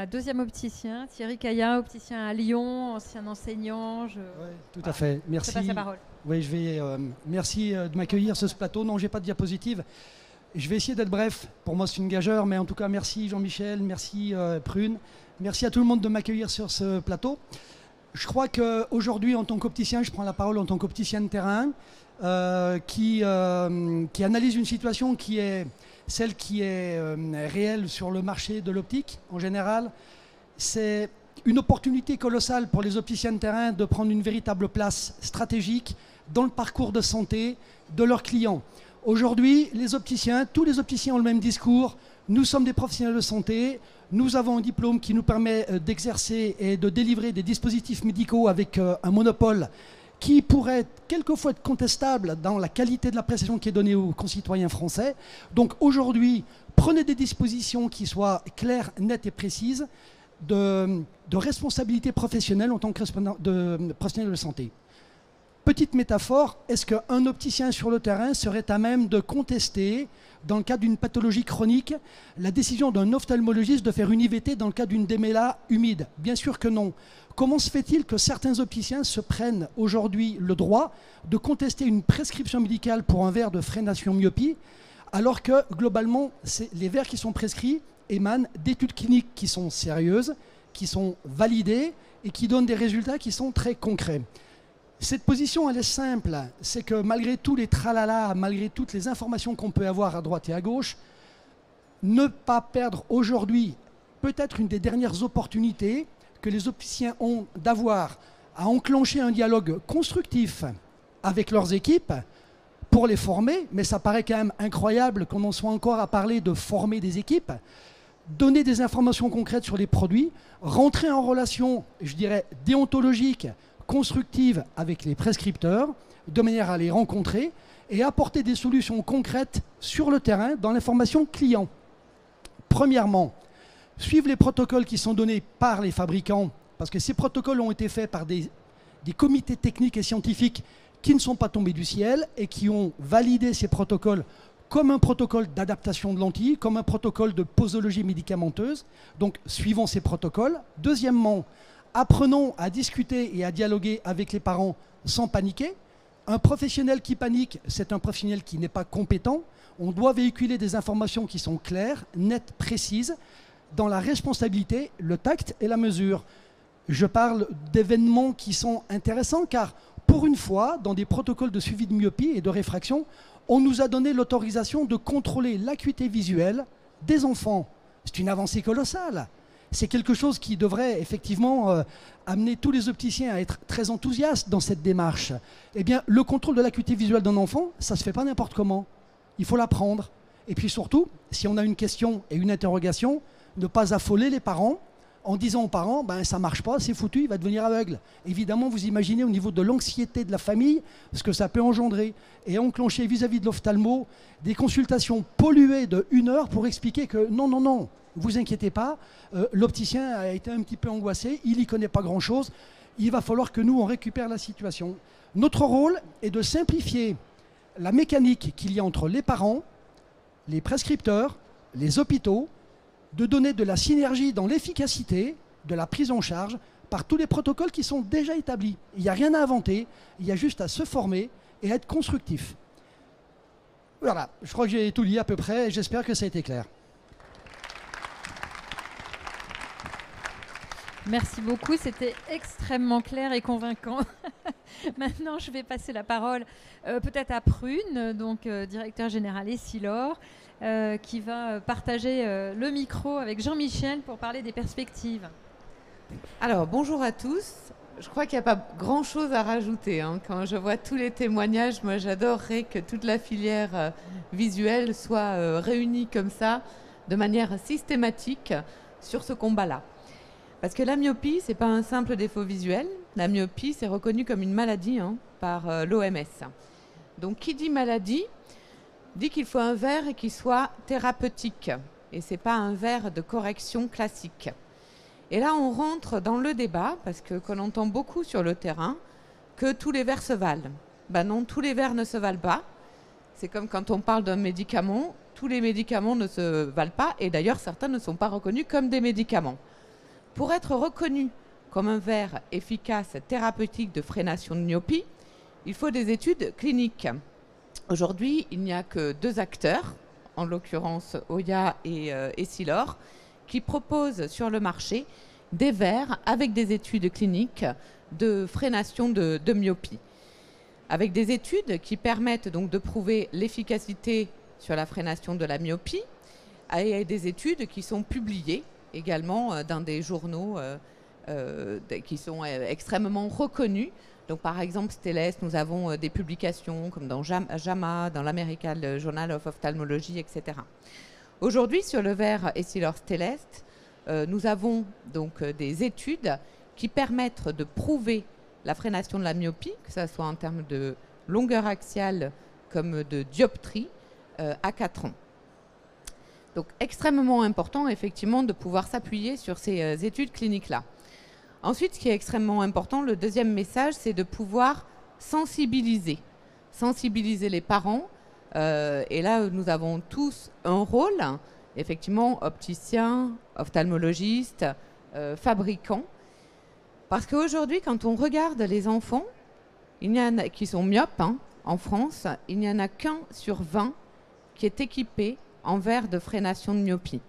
Deuxième opticien, Thierry Caillat, opticien à Lyon, ancien enseignant. Ouais, tout à fait. Merci. Je te passe la parole. Oui, merci de m'accueillir sur ce plateau. Non, j'ai pas de diapositive. Je vais essayer d'être bref. Pour moi, c'est une gageure, mais en tout cas, merci Jean-Michel, merci Prune. Merci à tout le monde de m'accueillir sur ce plateau. Je crois qu'aujourd'hui, en tant qu'opticien, je prends la parole en tant qu'opticien de terrain qui analyse une situation qui est celle qui est réelle sur le marché de l'optique en général. C'est une opportunité colossale pour les opticiens de terrain de prendre une véritable place stratégique dans le parcours de santé de leurs clients. Aujourd'hui, tous les opticiens ont le même discours. Nous sommes des professionnels de santé. Nous avons un diplôme qui nous permet d'exercer et de délivrer des dispositifs médicaux avec un monopole qui pourrait quelquefois être contestable dans la qualité de la prestation qui est donnée aux concitoyens français. Donc aujourd'hui, prenez des dispositions qui soient claires, nettes et précises de responsabilité professionnelle en tant que professionnel de santé. Petite métaphore, est-ce qu'un opticien sur le terrain serait à même de contester, dans le cadre d'une pathologie chronique, la décision d'un ophtalmologiste de faire une IVT dans le cadre d'une démêlée humide? Bien sûr que non. Comment se fait-il que certains opticiens se prennent aujourd'hui le droit de contester une prescription médicale pour un verre de freination myopie, alors que globalement, les verres qui sont prescrits émanent d'études cliniques qui sont sérieuses, qui sont validées et qui donnent des résultats qui sont très concrets? Cette position, elle est simple. C'est que malgré tous les tralala, malgré toutes les informations qu'on peut avoir à droite et à gauche, ne pas perdre aujourd'hui peut-être une des dernières opportunités que les opticiens ont d'avoir à enclencher un dialogue constructif avec leurs équipes pour les former, mais ça paraît quand même incroyable qu'on en soit encore à parler de former des équipes, donner des informations concrètes sur les produits, rentrer en relation, je dirais, déontologique, constructive avec les prescripteurs, de manière à les rencontrer et apporter des solutions concrètes sur le terrain dans l'information client. Premièrement, suivre les protocoles qui sont donnés par les fabricants, parce que ces protocoles ont été faits par des comités techniques et scientifiques qui ne sont pas tombés du ciel et qui ont validé ces protocoles comme un protocole d'adaptation de lentilles, comme un protocole de posologie médicamenteuse. Donc, suivons ces protocoles. Deuxièmement, apprenons à discuter et à dialoguer avec les parents sans paniquer. Un professionnel qui panique, c'est un professionnel qui n'est pas compétent. On doit véhiculer des informations qui sont claires, nettes, précises, dans la responsabilité, le tact et la mesure. Je parle d'événements qui sont intéressants car, pour une fois, dans des protocoles de suivi de myopie et de réfraction, on nous a donné l'autorisation de contrôler l'acuité visuelle des enfants. C'est une avancée colossale. C'est quelque chose qui devrait effectivement amener tous les opticiens à être très enthousiastes dans cette démarche. Eh bien, le contrôle de l'acuité visuelle d'un enfant, ça ne se fait pas n'importe comment. Il faut l'apprendre. Et puis surtout, si on a une question et une interrogation, ne pas affoler les parents en disant aux parents, ça ne marche pas, c'est foutu, il va devenir aveugle. Évidemment, vous imaginez au niveau de l'anxiété de la famille ce que ça peut engendrer. Et enclencher vis-à-vis de l'ophtalmo des consultations polluées de 1 heure pour expliquer que non, non, non, vous inquiétez pas, l'opticien a été un petit peu angoissé, il n'y connaît pas grand-chose, il va falloir que nous, on récupère la situation. Notre rôle est de simplifier la mécanique qu'il y a entre les parents, les prescripteurs, les hôpitaux, de donner de la synergie dans l'efficacité de la prise en charge par tous les protocoles qui sont déjà établis. Il n'y a rien à inventer, il y a juste à se former et à être constructif. Voilà, je crois que j'ai tout dit à peu près et j'espère que ça a été clair. Merci beaucoup, c'était extrêmement clair et convaincant. Maintenant, je vais passer la parole peut-être à Prune, donc directeur général Essilor, qui va partager le micro avec Jean-Michel pour parler des perspectives. Alors, bonjour à tous. Je crois qu'il n'y a pas grand-chose à rajouter. Quand je vois tous les témoignages, moi j'adorerais que toute la filière visuelle soit réunie comme ça, de manière systématique, sur ce combat-là. Parce que la myopie, ce n'est pas un simple défaut visuel. La myopie, c'est reconnu comme une maladie par l'OMS. Donc, qui dit maladie, dit qu'il faut un verre qui soit thérapeutique. Et ce n'est pas un verre de correction classique. Et là, on rentre dans le débat, parce qu'on entend beaucoup sur le terrain, que tous les verres se valent. Ben non, tous les verres ne se valent pas. C'est comme quand on parle d'un médicament, tous les médicaments ne se valent pas. Et d'ailleurs, certains ne sont pas reconnus comme des médicaments. pour être reconnu comme un verre efficace thérapeutique de freination de myopie, il faut des études cliniques. Aujourd'hui, il n'y a que 2 acteurs, en l'occurrence Hoya et Essilor, qui proposent sur le marché des verres avec des études cliniques de freination de myopie. Avec des études qui permettent donc de prouver l'efficacité sur la freination de la myopie et des études qui sont publiées également dans des journaux qui sont extrêmement reconnus. Donc, par exemple, Stellest, nous avons des publications comme dans JAMA, dans l'American Journal of Ophthalmology, etc. Aujourd'hui, sur le verre Essilor Stellest, nous avons donc des études qui permettent de prouver la freination de la myopie, que ce soit en termes de longueur axiale comme de dioptrie, à 4 ans. Donc, extrêmement important, effectivement, de pouvoir s'appuyer sur ces études cliniques-là. Ensuite, ce qui est extrêmement important, le deuxième message, c'est de pouvoir sensibiliser les parents. Et là, nous avons tous un rôle, effectivement, opticiens, ophtalmologistes, fabricants. Parce qu'aujourd'hui, quand on regarde les enfants qui sont myopes en France, il n'y en a qu'un sur 20 qui est équipé en verre de freination de myopie.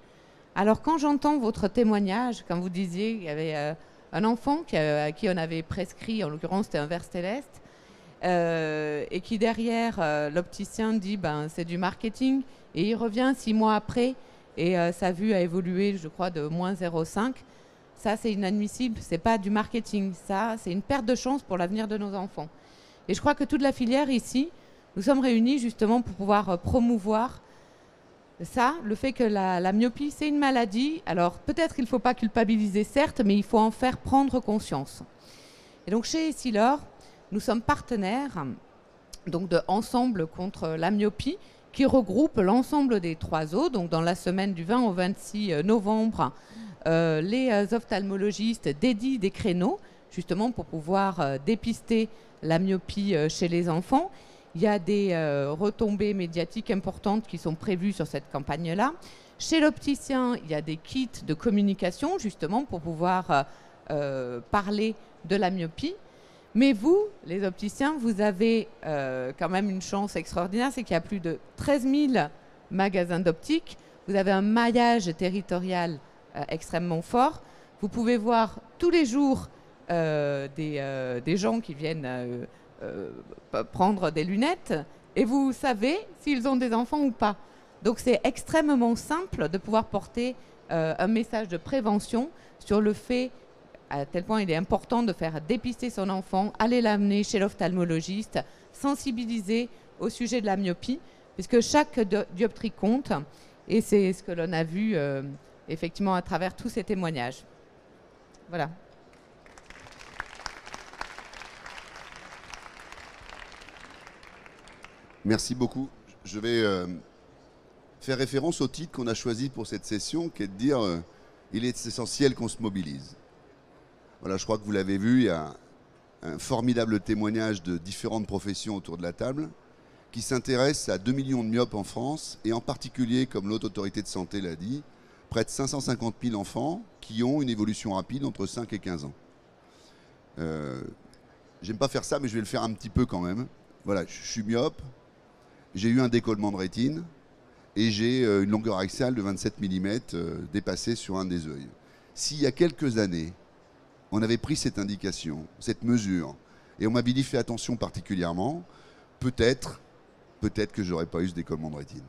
Alors, quand j'entends votre témoignage, quand vous disiez qu'il y avait un enfant à qui on avait prescrit, en l'occurrence c'était un verre Stellest, et qui derrière l'opticien dit c'est du marketing, et il revient 6 mois après et sa vue a évolué, je crois, de moins 0,5. Ça, c'est inadmissible, c'est pas du marketing, ça c'est une perte de chance pour l'avenir de nos enfants. Et je crois que toute la filière ici, nous sommes réunis justement pour pouvoir promouvoir ça, le fait que la myopie, c'est une maladie. Alors, peut-être qu'il ne faut pas culpabiliser, certes, mais il faut en faire prendre conscience. Et donc, chez Essilor, nous sommes partenaires donc, de Ensemble contre la myopie, qui regroupe l'ensemble des 3 os. Donc, dans la semaine du 20 au 26 novembre, les ophtalmologistes dédient des créneaux, justement pour pouvoir dépister la myopie chez les enfants. Il y a des retombées médiatiques importantes qui sont prévues sur cette campagne-là. Chez l'opticien, il y a des kits de communication, justement, pour pouvoir parler de la myopie. Mais vous, les opticiens, vous avez quand même une chance extraordinaire, c'est qu'il y a plus de 13 000 magasins d'optique. Vous avez un maillage territorial extrêmement fort. Vous pouvez voir tous les jours des gens qui viennent prendre des lunettes et vous savez s'ils ont des enfants ou pas. Donc c'est extrêmement simple de pouvoir porter un message de prévention sur le fait à tel point il est important de faire dépister son enfant, aller l'amener chez l'ophtalmologiste, sensibiliser au sujet de la myopie, puisque chaque dioptrie compte et c'est ce que l'on a vu effectivement à travers tous ces témoignages. Voilà. Merci beaucoup. Je vais faire référence au titre qu'on a choisi pour cette session, qui est de dire il est essentiel qu'on se mobilise. Voilà, je crois que vous l'avez vu, il y a un formidable témoignage de différentes professions autour de la table qui s'intéressent à 2 millions de myopes en France et en particulier, comme l'Haute Autorité de Santé l'a dit, près de 550 000 enfants qui ont une évolution rapide entre 5 et 15 ans. J'aime pas faire ça, mais je vais le faire un petit peu quand même. Voilà, je suis myope. J'ai eu un décollement de rétine et j'ai une longueur axiale de 27 mm dépassée sur un des yeux. S'il y a quelques années, on avait pris cette indication, cette mesure, et on m'avait dit fais attention particulièrement, peut-être que je n'aurais pas eu ce décollement de rétine.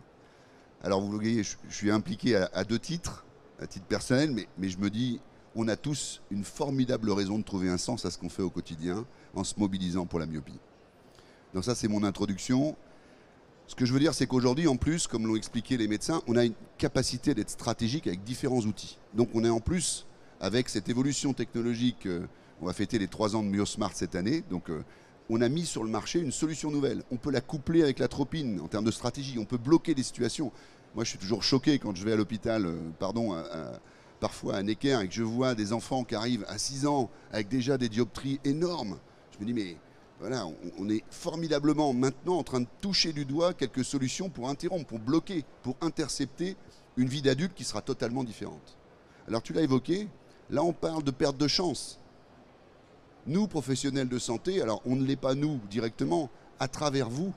Alors vous voyez, je suis impliqué à 2 titres, à titre personnel, mais je me dis, on a tous une formidable raison de trouver un sens à ce qu'on fait au quotidien en se mobilisant pour la myopie. Donc ça, c'est mon introduction. Ce que je veux dire, c'est qu'aujourd'hui, en plus, comme l'ont expliqué les médecins, on a une capacité d'être stratégique avec différents outils. Donc on est en plus, avec cette évolution technologique, on va fêter les 3 ans de MyoSmart cette année, donc on a mis sur le marché une solution nouvelle. On peut la coupler avec la tropine en termes de stratégie, on peut bloquer des situations. Moi, je suis toujours choqué quand je vais à l'hôpital, parfois à Necker, et que je vois des enfants qui arrivent à 6 ans avec déjà des dioptries énormes. Je me dis, mais voilà, on est formidablement maintenant en train de toucher du doigt quelques solutions pour interrompre, pour bloquer, pour intercepter une vie d'adulte qui sera totalement différente. Alors tu l'as évoqué, Là, on parle de perte de chance. Nous, professionnels de santé, alors on ne l'est pas nous directement, à travers vous,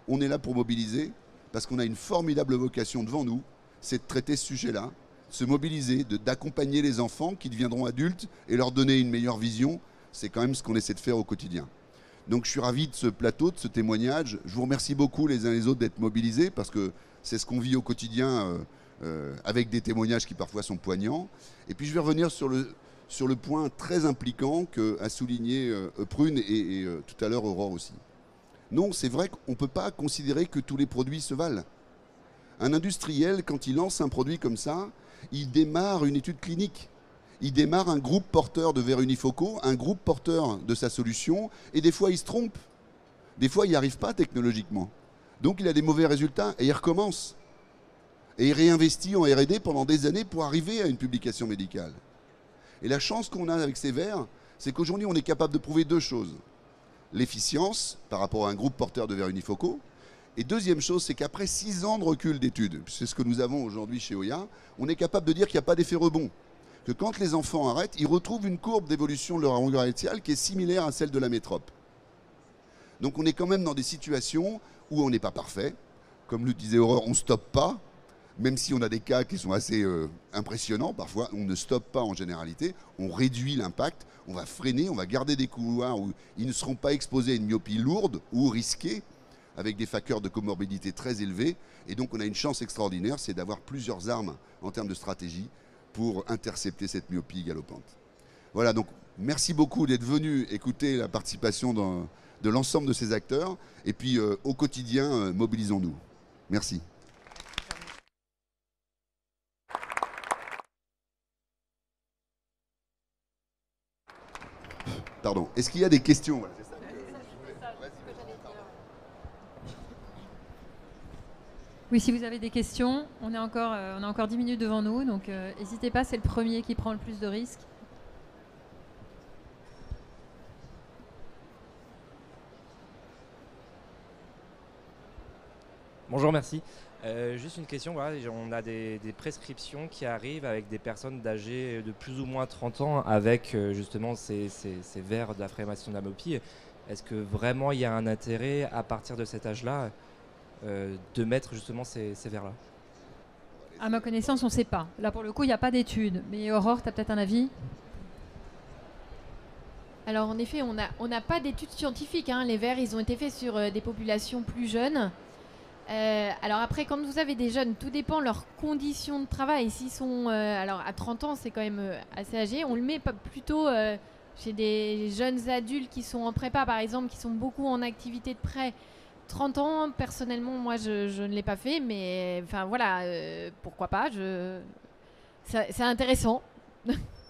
on est là pour mobiliser, parce qu'on a une formidable vocation devant nous, c'est de traiter ce sujet-là, se mobiliser, d'accompagner les enfants qui deviendront adultes et leur donner une meilleure vision. C'est quand même ce qu'on essaie de faire au quotidien. Donc je suis ravi de ce plateau, de ce témoignage. Je vous remercie beaucoup les uns les autres d'être mobilisés, parce que c'est ce qu'on vit au quotidien avec des témoignages qui parfois sont poignants. Et puis je vais revenir sur le point très impliquant qu'a souligné Prune et tout à l'heure Aurore aussi. Non, c'est vrai qu'on ne peut pas considérer que tous les produits se valent. Un industriel, quand il lance un produit comme ça, il démarre une étude clinique. Il démarre un groupe porteur de verres unifocaux, un groupe porteur de sa solution, et des fois il se trompe. Des fois il n'y arrive pas technologiquement. Donc il a des mauvais résultats et il recommence. Et il réinvestit en R&D pendant des années pour arriver à une publication médicale. Et la chance qu'on a avec ces verres, c'est qu'aujourd'hui on est capable de prouver deux choses. L'efficience par rapport à un groupe porteur de verres unifocaux. Et deuxième chose, c'est qu'après 6 ans de recul d'études, c'est ce que nous avons aujourd'hui chez Oya, on est capable de dire qu'il n'y a pas d'effet rebond. Que quand les enfants arrêtent, ils retrouvent une courbe d'évolution de leur longueur axiale qui est similaire à celle de la métrope. Donc on est quand même dans des situations où on n'est pas parfait. Comme le disait Aurore, on ne stoppe pas. Même si on a des cas qui sont assez impressionnants, parfois on ne stoppe pas en généralité, on réduit l'impact, on va freiner, on va garder des couloirs où ils ne seront pas exposés à une myopie lourde ou risquée, avec des facteurs de comorbidité très élevés. Et donc on a une chance extraordinaire, c'est d'avoir plusieurs armes en termes de stratégie pour intercepter cette myopie galopante. Voilà, donc merci beaucoup d'être venu écouter la participation de l'ensemble de ces acteurs. Et puis au quotidien, mobilisons-nous. Merci. Pardon, est-ce qu'il y a des questions? Oui, si vous avez des questions, on a encore 10 minutes devant nous, donc n'hésitez pas, c'est le premier qui prend le plus de risques. Bonjour, merci. Juste une question, voilà, on a des prescriptions qui arrivent avec des personnes âgées de plus ou moins 30 ans avec justement ces verres d'affirmation de la myopie. Est-ce que vraiment il y a un intérêt à partir de cet âge-là de mettre justement ces verres-là? À ma connaissance, on ne sait pas. Là, pour le coup, il n'y a pas d'études. Mais Aurore, tu as peut-être un avis? Alors, en effet, on n'a pas d'études scientifiques, hein. Les verres, ils ont été faits sur des populations plus jeunes. Alors après, quand vous avez des jeunes, tout dépend de leurs conditions de travail. S'ils sont, alors à 30 ans, c'est quand même assez âgé. On le met plutôt chez des jeunes adultes qui sont en prépa, par exemple, qui sont beaucoup en activité de prêt. 30 ans, personnellement, moi, je ne l'ai pas fait, mais enfin voilà, pourquoi pas. C'est intéressant.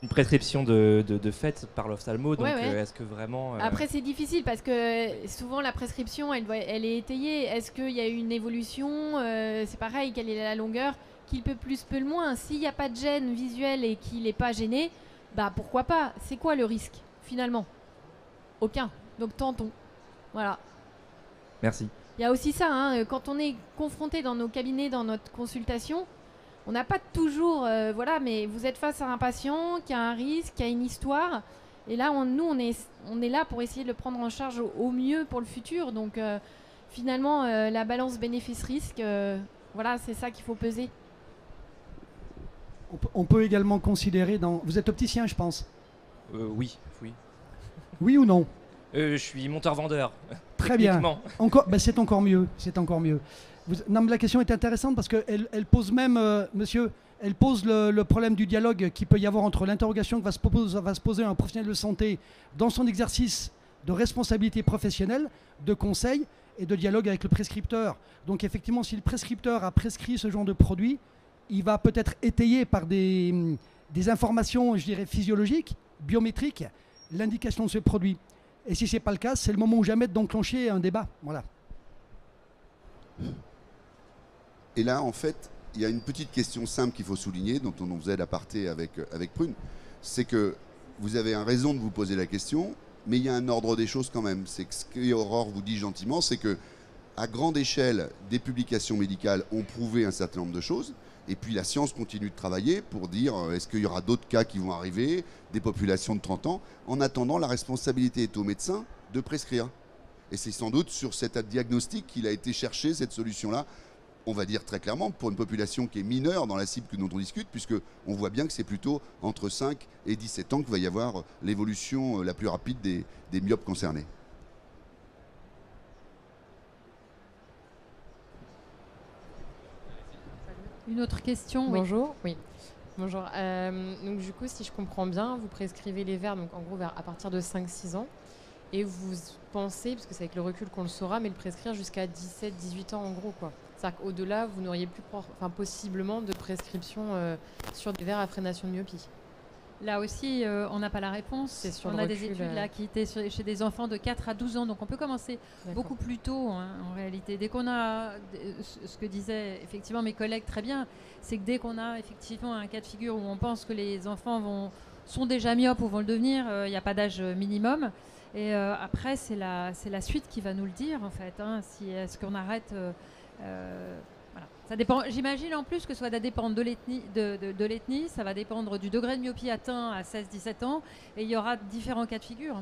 Une prescription de fait par l'ophtalmo, donc ouais. Est-ce que vraiment... Après, c'est difficile parce que souvent la prescription, elle est étayée. Est-ce qu'il y a eu une évolution? C'est pareil, quelle est la longueur? Qu'il peut plus, peut le moins. S'il n'y a pas de gêne visuelle et qu'il n'est pas gêné, bah pourquoi pas? C'est quoi le risque finalement? Aucun. Donc tentons. Voilà. Merci. Il y a aussi ça, hein, quand on est confronté dans nos cabinets, dans notre consultation, on n'a pas toujours, voilà, mais vous êtes face à un patient qui a un risque, qui a une histoire, et là, nous, on est là pour essayer de le prendre en charge au mieux pour le futur. Donc, finalement, la balance bénéfice-risque, voilà, c'est ça qu'il faut peser. On peut également considérer dans... Vous êtes opticien, je pense. Oui. Oui ou non? Je suis monteur-vendeur. Très bien. C'est encore mieux. Non, mais la question est intéressante parce qu'elle pose même, monsieur, elle pose le problème du dialogue qu'il peut y avoir entre l'interrogation que va se poser un professionnel de santé dans son exercice de responsabilité professionnelle, de conseil et de dialogue avec le prescripteur. Donc effectivement, si le prescripteur a prescrit ce genre de produit, il va peut-être étayer par des informations, je dirais, physiologiques, biométriques, l'indication de ce produit. Et si ce n'est pas le cas, c'est le moment ou jamais d'enclencher un débat. Voilà. Et là, en fait, il y a une petite question simple qu'il faut souligner, dont on faisait l'aparté avec Prune. C'est que vous avez raison de vous poser la question, mais il y a un ordre des choses quand même. C'est que ce qu'Aurore vous dit gentiment, c'est que à grande échelle, des publications médicales ont prouvé un certain nombre de choses. Et puis la science continue de travailler pour dire est-ce qu'il y aura d'autres cas qui vont arriver, des populations de 30 ans. En attendant, la responsabilité est au médecin de prescrire. Et c'est sans doute sur cet diagnostic qu'il a été cherché cette solution-là, on va dire très clairement, pour une population qui est mineure dans la cible dont on discute, puisqu'on voit bien que c'est plutôt entre 5 et 17 ans qu'il va y avoir l'évolution la plus rapide des myopes concernés. Une autre question? Bonjour, oui. Bonjour. Donc du coup, si je comprends bien, vous prescrivez les verres donc en gros à partir de 5-6 ans. Et vous pensez, parce que c'est avec le recul qu'on le saura, mais le prescrire jusqu'à 17-18 ans en gros, quoi. C'est-à-dire qu'au-delà, vous n'auriez plus possiblement de prescription sur des verres à freination de myopie. Là aussi, on n'a pas la réponse. On a des études là, qui étaient chez des enfants de 4 à 12 ans. Donc on peut commencer beaucoup plus tôt en réalité. Dès qu'on a, ce que disaient effectivement mes collègues très bien, c'est que dès qu'on a effectivement un cas de figure où on pense que les enfants sont déjà myopes ou vont le devenir, il n'y a pas d'âge minimum. Et après, c'est la suite qui va nous le dire en fait. Est-ce qu'on arrête voilà. Ça dépend. J'imagine en plus que ça va dépendre de l'ethnie, ça va dépendre du degré de myopie atteint à 16-17 ans, et il y aura différents cas de figure.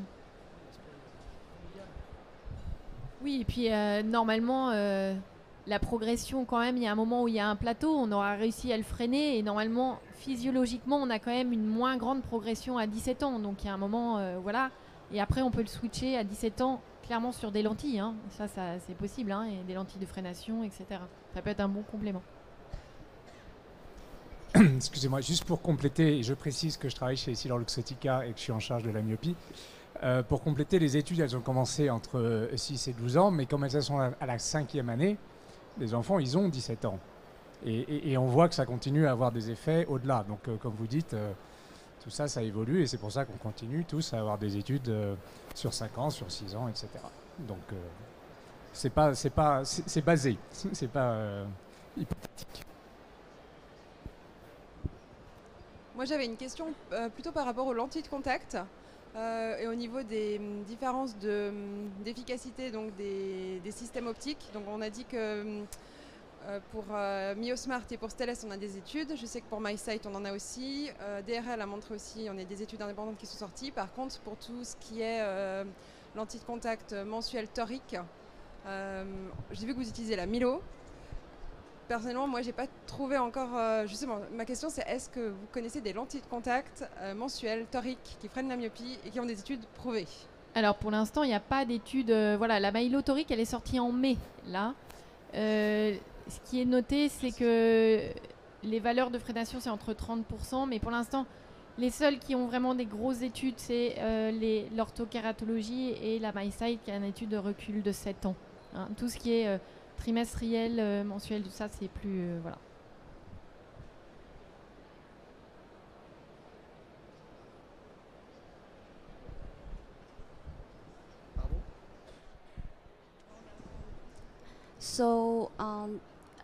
Oui, et puis normalement, la progression quand même, il y a un moment où il y a un plateau, on aura réussi à le freiner, et normalement, physiologiquement, on a quand même une moins grande progression à 17 ans. Donc il y a un moment, voilà. Et après, on peut le switcher à 17 ans, clairement sur des lentilles. Ça c'est possible, et des lentilles de freination, etc. Ça peut être un bon complément. Excusez-moi, juste pour compléter, je précise que je travaille chez EssilorLuxottica et que je suis en charge de la myopie. Pour compléter, les études, elles ont commencé entre 6 et 12 ans, mais comme elles sont à la 5e année, les enfants, ils ont 17 ans. Et on voit que ça continue à avoir des effets au-delà. Donc, comme vous dites, tout ça, ça évolue, et c'est pour ça qu'on continue tous à avoir des études sur 5 ans, sur 6 ans, etc. Donc, c'est basé, c'est pas hypothétique. Moi, j'avais une question plutôt par rapport aux lentilles de contact et au niveau des différences d'efficacité donc des systèmes optiques. Donc, on a dit que pour MioSmart et pour Stellest, on a des études. Je sais que pour MySight, on en a aussi. DRL a montré aussi, on a des études indépendantes qui sont sorties. Par contre, pour tout ce qui est lentilles de contact mensuelles toriques, j'ai vu que vous utilisez la Milo. Personnellement, moi, j'ai pas trouvé encore. Justement, ma question, c'est est-ce que vous connaissez des lentilles de contact mensuelles toriques qui freinent la myopie et qui ont des études prouvées? Alors, pour l'instant, il n'y a pas d'études. Voilà, la Milo torique, elle est sortie en mai, là. Ce qui est noté, c'est que les valeurs de freination, c'est entre 30%, mais pour l'instant, les seuls qui ont vraiment des grosses études, c'est l'orthokératologie et la MySight, qui a une étude de recul de 7 ans. Tout ce qui est trimestriel, mensuel, tout ça, c'est plus... voilà. So,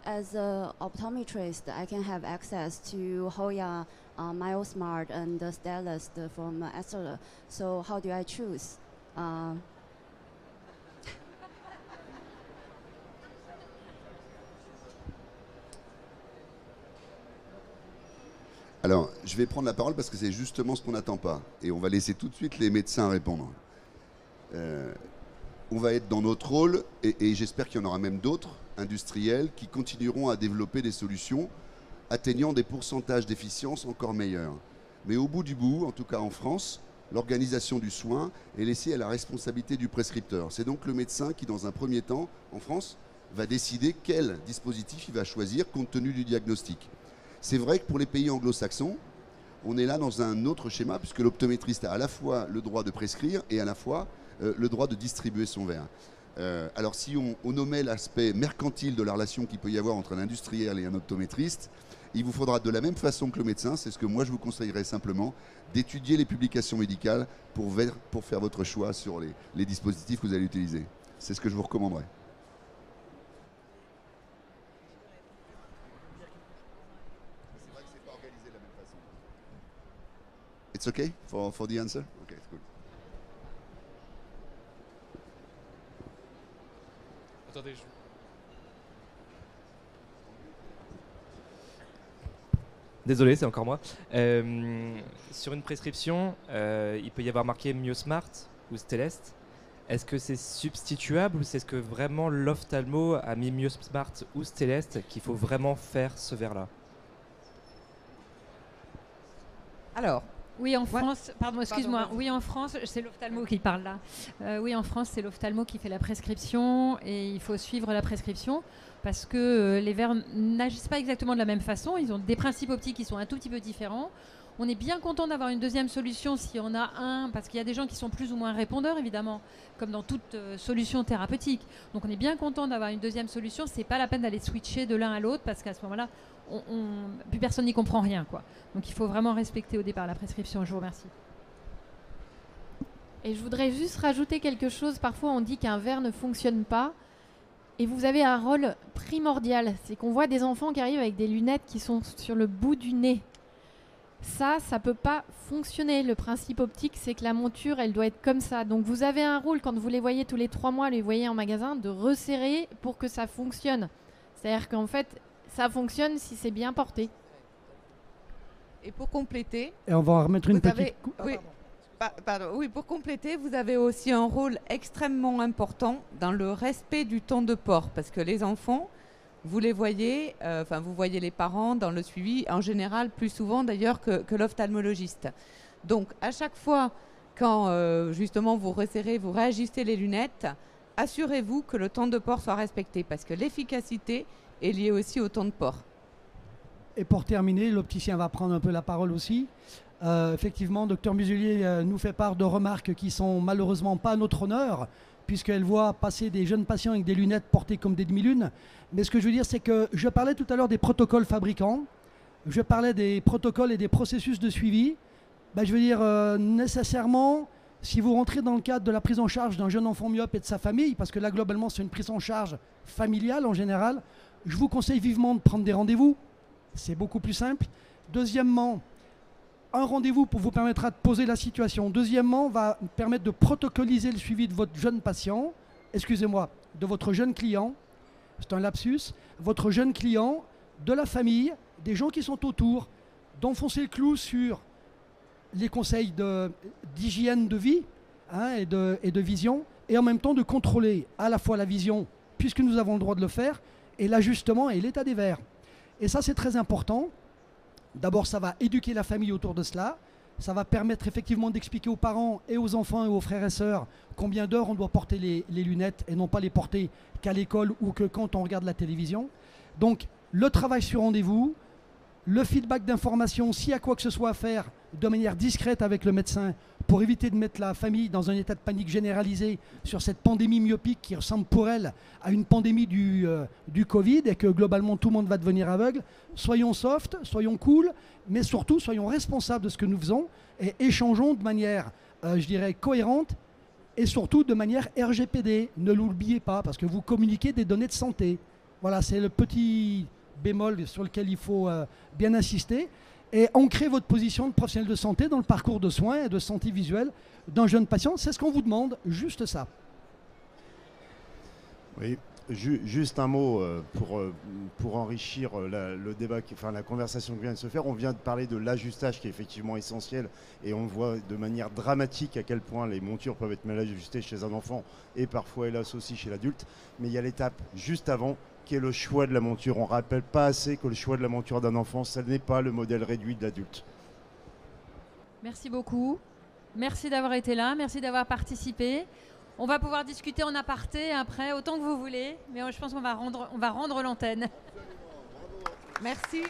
as an optometrist, I can have access to Hoya, MyoSmart, and Stellest from Essilor. So, how do I choose? Alors, je vais prendre la parole parce que c'est justement ce qu'on n'attend pas. Et on va laisser tout de suite les médecins répondre. On va être dans notre rôle, et j'espère qu'il y en aura même d'autres, industriels, qui continueront à développer des solutions atteignant des pourcentages d'efficience encore meilleurs. Mais au bout du bout, en tout cas en France, l'organisation du soin est laissée à la responsabilité du prescripteur. C'est donc le médecin qui, dans un premier temps, en France, va décider quel dispositif il va choisir compte tenu du diagnostic. C'est vrai que pour les pays anglo-saxons, on est là dans un autre schéma, puisque l'optométriste a à la fois le droit de prescrire et à la fois le droit de distribuer son verre. Alors si on omet l'aspect mercantile de la relation qu'il peut y avoir entre un industriel et un optométriste, il vous faudra de la même façon que le médecin, c'est ce que moi je vous conseillerais simplement, d'étudier les publications médicales pour faire votre choix sur les dispositifs que vous allez utiliser. C'est ce que je vous recommanderais. C'est vrai que c'est pas organisé de la même façon. It's okay for the answer? Okay, it's good. Attendez, Désolé, c'est encore moi. Sur une prescription, il peut y avoir marqué MyoSmart ou Stellest. Est-ce que c'est substituable ou c'est-ce que vraiment l'ophtalmo a mis MyoSmart ou Stellest qu'il faut vraiment faire ce verre-là? Alors, Oui, en France, pardon, excuse-moi. Pardon, vas-y. Oui, en France, c'est l'ophtalmo qui parle là. Oui, en France, c'est l'ophtalmo qui fait la prescription et il faut suivre la prescription parce que les verres n'agissent pas exactement de la même façon. Ils ont des principes optiques qui sont un tout petit peu différents. On est bien content d'avoir une deuxième solution s'il y en a un, parce qu'il y a des gens qui sont plus ou moins répondeurs, évidemment, comme dans toute solution thérapeutique. Donc on est bien content d'avoir une deuxième solution. C'est pas la peine d'aller switcher de l'un à l'autre parce qu'à ce moment-là, plus personne n'y comprend rien, quoi. Donc il faut vraiment respecter au départ la prescription. Je vous remercie. Et je voudrais juste rajouter quelque chose. Parfois, on dit qu'un verre ne fonctionne pas. Et vous avez un rôle primordial. C'est qu'on voit des enfants qui arrivent avec des lunettes qui sont sur le bout du nez. Ça peut pas fonctionner. Le principe optique, c'est que la monture, elle doit être comme ça. Donc vous avez un rôle, quand vous les voyez tous les 3 mois, les voyez en magasin, de resserrer pour que ça fonctionne. C'est-à-dire qu'en fait, ça fonctionne si c'est bien porté. et pour compléter, Et on va en remettre une vous avez, petite... oui, oui, pour compléter, vous avez aussi un rôle extrêmement important dans le respect du temps de port, parce que les enfants, vous les voyez, vous voyez les parents dans le suivi, en général plus souvent d'ailleurs que l'ophtalmologiste. Donc à chaque fois quand justement vous resserrez, vous réajustez les lunettes, assurez-vous que le temps de port soit respecté, parce que l'efficacité est liée aussi au temps de port. Et pour terminer, l'opticien va prendre un peu la parole aussi. Effectivement, Dr Muselier nous fait part de remarques qui sont malheureusement pas à notre honneur, puisqu'elle voit passer des jeunes patients avec des lunettes portées comme des demi-lunes. Mais ce que je veux dire, c'est que je parlais tout à l'heure des protocoles fabricants, je parlais des protocoles et des processus de suivi. Ben, je veux dire, nécessairement, si vous rentrez dans le cadre de la prise en charge d'un jeune enfant myope et de sa famille, parce que là, globalement, c'est une prise en charge familiale en général, je vous conseille vivement de prendre des rendez-vous. C'est beaucoup plus simple. Deuxièmement, un rendez-vous vous permettra de poser la situation. Deuxièmement, va permettre de protocoliser le suivi de votre jeune patient, excusez-moi, de votre jeune client, c'est un lapsus, votre jeune client, de la famille, des gens qui sont autour, d'enfoncer le clou sur les conseils d'hygiène de vie et de vision, et en même temps de contrôler à la fois la vision, puisque nous avons le droit de le faire, et l'ajustement et l'état des verres. Et ça, c'est très important. D'abord, ça va éduquer la famille autour de cela. Ça va permettre effectivement d'expliquer aux parents et aux enfants et aux frères et sœurs combien d'heures on doit porter les lunettes et non pas les porter qu'à l'école ou que quand on regarde la télévision. Donc, le travail sur rendez-vous, le feedback d'information, s'il y a quoi que ce soit à faire de manière discrète avec le médecin pour éviter de mettre la famille dans un état de panique généralisé sur cette pandémie myopique qui ressemble pour elle à une pandémie du Covid et que globalement tout le monde va devenir aveugle. Soyons soft, soyons cool, mais surtout soyons responsables de ce que nous faisons et échangeons de manière, je dirais, cohérente et surtout de manière RGPD. Ne l'oubliez pas parce que vous communiquez des données de santé. Voilà, c'est le petit bémol sur lequel il faut bien insister. Et ancrer votre position de professionnel de santé dans le parcours de soins et de santé visuelle d'un jeune patient. C'est ce qu'on vous demande, juste ça. Oui, juste un mot pour enrichir le débat, la conversation qui vient de se faire. On vient de parler de l'ajustage qui est effectivement essentiel et on voit de manière dramatique à quel point les montures peuvent être mal ajustées chez un enfant et parfois hélas aussi chez l'adulte. Mais il y a l'étape juste avant qui est le choix de la monture. On ne rappelle pas assez que le choix de la monture d'un enfant, ce n'est pas le modèle réduit de l'adulte. Merci beaucoup. Merci d'avoir été là, merci d'avoir participé. On va pouvoir discuter en aparté après, autant que vous voulez, mais je pense qu'on va rendre l'antenne. Merci.